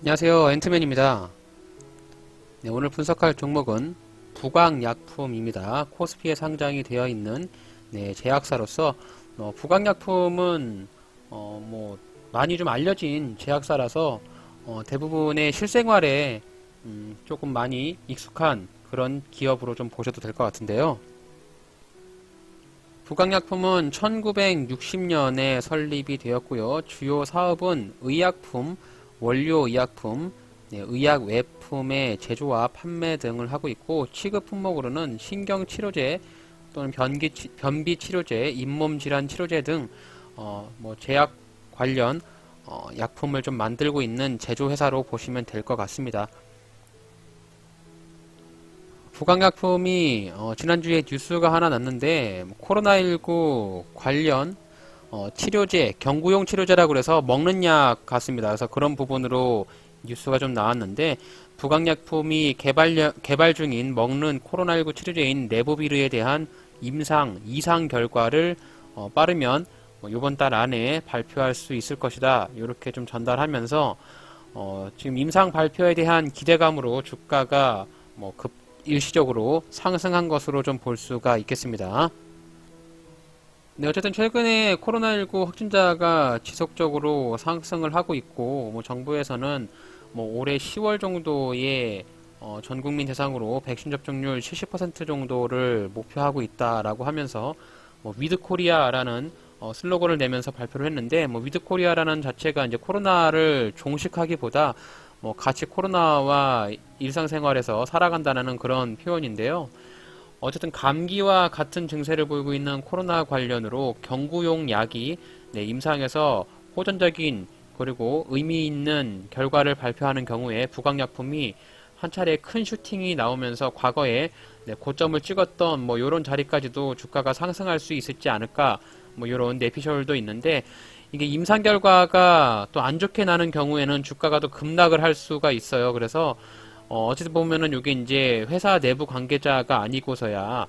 안녕하세요, 앤트맨입니다. 네, 오늘 분석할 종목은 부강약품입니다. 코스피에 상장이 되어 있는 제약사로서 부강약품은 많이 좀 알려진 제약사라서 대부분의 실생활에 조금 많이 익숙한 그런 기업으로 좀 보셔도 될 것 같은데요. 부강약품은 1960년에 설립이 되었고요. 주요 사업은 의약품, 원료의약품, 의약 외품의 제조와 판매 등을 하고 있고, 취급 품목으로는 신경치료제 또는 변비치료제, 잇몸질환 치료제 등 제약 관련 약품을 좀 만들고 있는 제조회사로 보시면 될 것 같습니다. 부강약품이 지난주에 뉴스가 하나 났는데, 코로나19 관련 치료제, 경구용 치료제라고 그래서 먹는 약 같습니다. 그래서 그런 부분으로 뉴스가 좀 나왔는데, 부강약품이 개발 중인 먹는 코로나19 치료제인 레보비르에 대한 이상 결과를 빠르면 이번 달 안에 발표할 수 있을 것이다. 이렇게 좀 전달하면서 지금 임상 발표에 대한 기대감으로 주가가 일시적으로 상승한 것으로 좀 볼 수가 있겠습니다. 네, 어쨌든 최근에 코로나19 확진자가 지속적으로 상승을 하고 있고, 정부에서는 올해 10월 정도에 전 국민 대상으로 백신 접종률 70% 정도를 목표하고 있다라고 하면서 위드 코리아라는 슬로건을 내면서 발표를 했는데, 위드 코리아라는 자체가 이제 코로나를 종식하기보다 같이 코로나와 일상생활에서 살아간다는 그런 표현인데요. 어쨌든 감기와 같은 증세를 보이고 있는 코로나 관련으로 경구용 약이 임상에서 호전적인 그리고 의미 있는 결과를 발표하는 경우에 부강약품이 한 차례 큰 슈팅이 나오면서 과거에 고점을 찍었던 이런 자리까지도 주가가 상승할 수 있을지 않을까 이런 내피셜도 있는데, 이게 임상 결과가 또 안 좋게 나는 경우에는 주가가 또 급락을 할 수가 있어요. 그래서 어쨌든 보면은 이게 이제 회사 내부 관계자가 아니고서야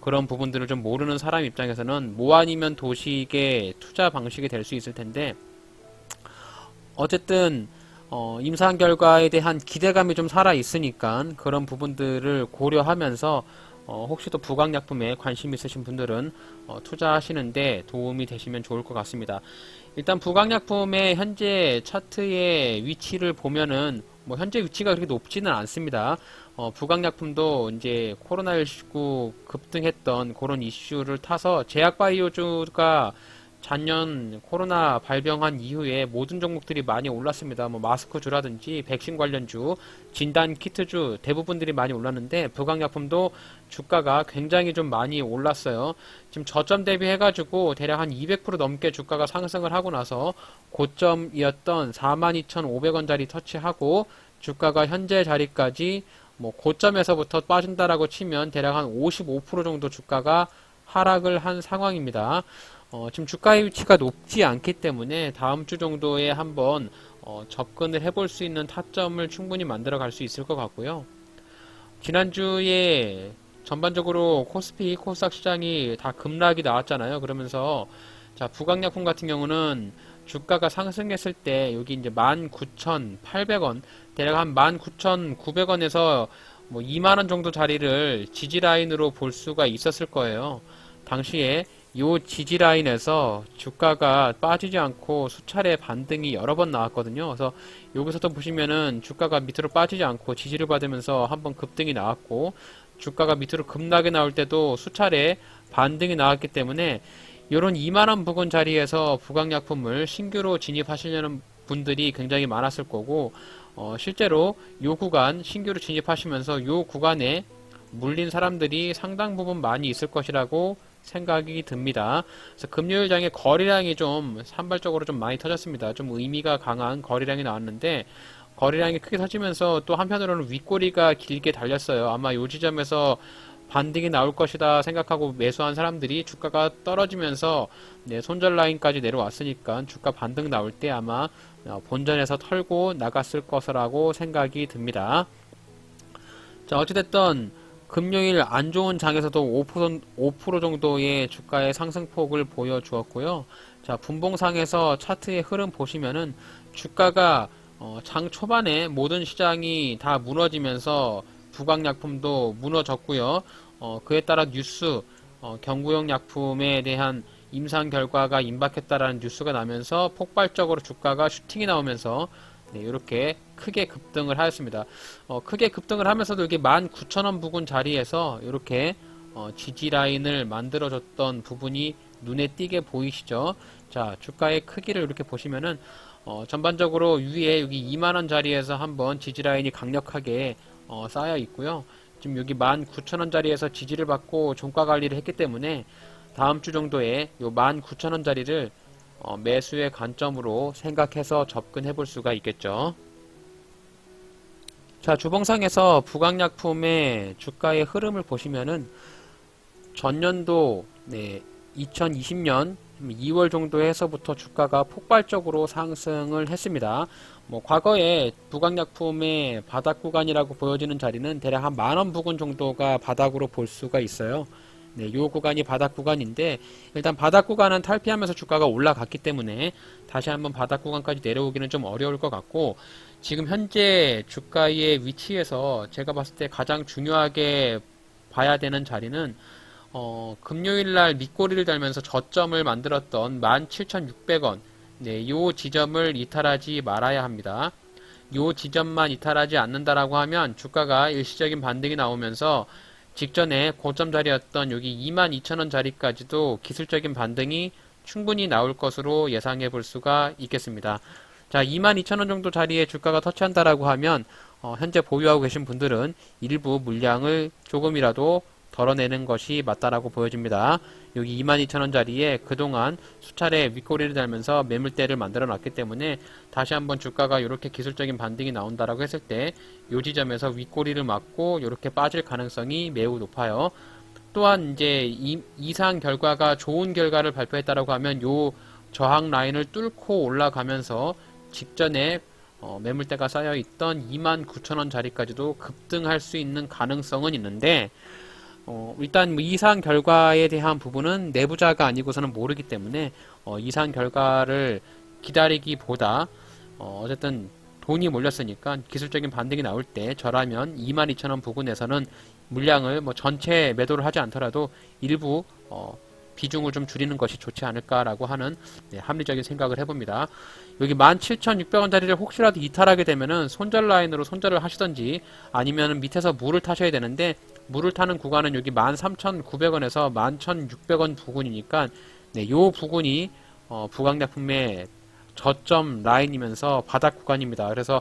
그런 부분들을 좀 모르는 사람 입장에서는 뭐 아니면 도식의 투자 방식이 될 수 있을 텐데, 어쨌든 임상 결과에 대한 기대감이 좀 살아 있으니까 그런 부분들을 고려하면서 혹시 또 부강약품에 관심 있으신 분들은 투자하시는데 도움이 되시면 좋을 것 같습니다. 일단 부강약품의 현재 차트의 위치를 보면은 현재 위치가 그렇게 높지는 않습니다. 부강약품도 이제 코로나19 급등했던 그런 이슈를 타서 제약바이오주가 작년 코로나 발병한 이후에 모든 종목들이 많이 올랐습니다. 마스크주라든지 백신 관련주, 진단키트주 대부분들이 많이 올랐는데, 부강약품도 주가가 굉장히 좀 많이 올랐어요. 지금 저점 대비해가지고 대략 한 200% 넘게 주가가 상승을 하고 나서 고점이었던 42,500원짜리 터치하고 주가가 현재 자리까지 고점에서부터 빠진다라고 치면 대략 한 55% 정도 주가가 하락을 한 상황입니다. 지금 주가의 위치가 높지 않기 때문에 다음 주 정도에 한번 접근을 해볼 수 있는 타점을 충분히 만들어 갈 수 있을 것 같고요. 지난주에 전반적으로 코스피, 코스닥 시장이 다 급락이 나왔잖아요. 그러면서 자, 부강약품 같은 경우는 주가가 상승했을 때 여기 이제 19,800원, 대략 한 19,900원에서 2만원 정도 자리를 지지라인으로 볼 수가 있었을 거예요. 당시에 요 지지라인에서 주가가 빠지지 않고 수차례 반등이 여러 번 나왔거든요. 그래서 여기서도 보시면은 주가가 밑으로 빠지지 않고 지지를 받으면서 한번 급등이 나왔고, 주가가 밑으로 급락이 나올 때도 수차례 반등이 나왔기 때문에 이런 2만원 부근 자리에서 부강약품을 신규로 진입하시려는 분들이 굉장히 많았을 거고, 실제로 요 구간 신규로 진입하시면서 요 구간에 물린 사람들이 상당 부분 많이 있을 것이라고 생각이 듭니다. 그래서 금요일장에 거래량이 좀 산발적으로 좀 많이 터졌습니다. 좀 의미가 강한 거래량이 나왔는데, 거래량이 크게 터지면서 또 한편으로는 윗꼬리가 길게 달렸어요. 아마 요 지점에서 반등이 나올 것이다 생각하고 매수한 사람들이 주가가 떨어지면서 손절 라인까지 내려왔으니까 주가 반등 나올 때 아마 본전에서 털고 나갔을 것이라고 생각이 듭니다. 자, 어찌됐든 금요일 안 좋은 장에서도 5% 정도의 주가의 상승폭을 보여주었고요. 자, 분봉상에서 차트의 흐름 보시면은 주가가 장 초반에 모든 시장이 다 무너지면서 부강약품도 무너졌고요. 그에 따라 뉴스, 경구용 약품에 대한 임상 결과가 임박했다라는 뉴스가 나면서 폭발적으로 주가가 슈팅이 나오면서 네, 이렇게 크게 급등을 하였습니다. 크게 급등을 하면서도 여기 19,000원 부근 자리에서 이렇게 지지 라인을 만들어줬던 부분이 눈에 띄게 보이시죠? 자, 주가의 크기를 이렇게 보시면은 전반적으로 위에 여기 2만원 자리에서 한번 지지 라인이 강력하게 쌓여 있고요. 지금 여기 19,000원 자리에서 지지를 받고 종가 관리를 했기 때문에 다음 주 정도에 요 19,000원 자리를 매수의 관점으로 생각해서 접근해 볼 수가 있겠죠. 자, 주봉상에서 부강약품의 주가의 흐름을 보시면은 전년도 2020년 2월 정도에서부터 주가가 폭발적으로 상승을 했습니다. 뭐 과거에 부강약품의 바닥 구간이라고 보여지는 자리는 대략 한 10,000원 부근 정도가 바닥으로 볼 수가 있어요. 네, 요 구간이 바닥 구간인데 일단 바닥 구간은 탈피하면서 주가가 올라갔기 때문에 다시 한번 바닥 구간까지 내려오기는 좀 어려울 것 같고 지금 현재 주가의 위치에서 제가 봤을 때 가장 중요하게 봐야 되는 자리는 금요일날 밑꼬리를 달면서 저점을 만들었던 17,600원 네, 요 지점을 이탈하지 말아야 합니다. 요 지점만 이탈하지 않는다라고 하면 주가가 일시적인 반등이 나오면서 직전에 고점 자리였던 여기 22,000원 자리까지도 기술적인 반등이 충분히 나올 것으로 예상해 볼 수가 있겠습니다. 자, 22,000원 정도 자리에 주가가 터치한다라고 하면 현재 보유하고 계신 분들은 일부 물량을 조금이라도 덜어내는 것이 맞다라고 보여집니다. 여기 22,000원 자리에 그동안 수차례 윗꼬리를 달면서 매물대를 만들어 놨기 때문에 다시 한번 주가가 이렇게 기술적인 반등이 나온다라고 했을 때 이 지점에서 윗꼬리를 맞고 이렇게 빠질 가능성이 매우 높아요. 또한 이제 이상 결과가 좋은 결과를 발표했다라고 하면 요 저항 라인을 뚫고 올라가면서 직전에 매물대가 쌓여 있던 29,000원 자리까지도 급등할 수 있는 가능성은 있는데 일단 뭐 이상 결과에 대한 부분은 내부자가 아니고서는 모르기 때문에 이상 결과를 기다리기보다 어쨌든 돈이 몰렸으니까 기술적인 반등이 나올 때 저라면 22,000원 부근에서는 물량을 뭐 전체 매도를 하지 않더라도 일부 비중을 좀 줄이는 것이 좋지 않을까라고 하는 합리적인 생각을 해봅니다. 여기 17,600원 자리를 혹시라도 이탈하게 되면은 손절 라인으로 손절을 하시던지 아니면 밑에서 물을 타셔야 되는데 물을 타는 구간은 여기 13,900원에서 11,600원 부근이니까 요 부근이 부강약품의 저점 라인이면서 바닥 구간입니다. 그래서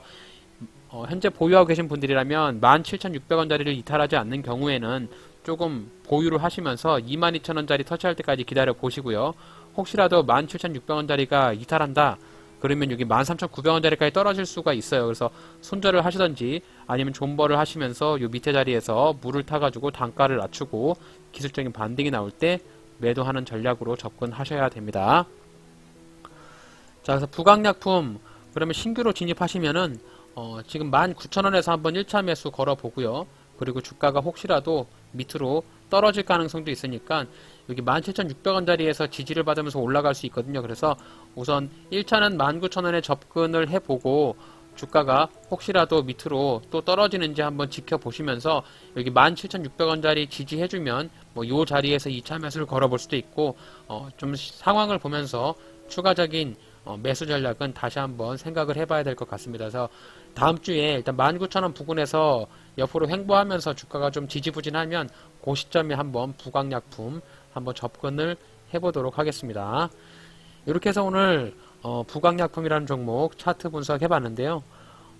현재 보유하고 계신 분들이라면 17,600원 자리를 이탈하지 않는 경우에는 조금 보유를 하시면서 22,000원 자리 터치할 때까지 기다려 보시고요. 혹시라도 17,600원 자리가 이탈한다. 그러면 여기 13,900원 자리까지 떨어질 수가 있어요. 그래서 손절을 하시던지 아니면 존버를 하시면서 요 밑에 자리에서 물을 타가지고 단가를 낮추고 기술적인 반등이 나올 때 매도하는 전략으로 접근하셔야 됩니다. 자, 그래서 부강약품 그러면 신규로 진입하시면은 지금 19,000원에서 한번 1차 매수 걸어보고요. 그리고 주가가 혹시라도 밑으로 떨어질 가능성도 있으니까 여기 17,600원 자리에서 지지를 받으면서 올라갈 수 있거든요. 그래서 우선 1차는 19,000원에 접근을 해보고 주가가 혹시라도 밑으로 또 떨어지는지 한번 지켜보시면서 여기 17,600원 자리 지지해주면 뭐 요 자리에서 2차 매수를 걸어볼 수도 있고 좀 상황을 보면서 추가적인 매수 전략은 다시 한번 생각을 해봐야 될 것 같습니다. 그래서 다음 주에 일단 19,000원 부근에서 옆으로 횡보하면서 주가가 좀 지지부진하면 그 시점에 한번 부강약품 한번 접근을 해보도록 하겠습니다. 이렇게 해서 오늘 부강약품이라는 종목 차트 분석해 봤는데요.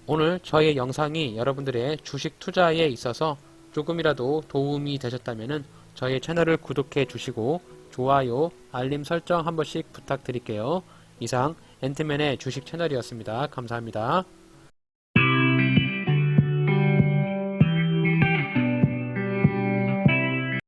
오늘 저의 영상이 여러분들의 주식 투자에 있어서 조금이라도 도움이 되셨다면 저희 채널을 구독해 주시고 좋아요, 알림 설정 한 번씩 부탁드릴게요. 이상 앤트맨의 주식 채널이었습니다. 감사합니다.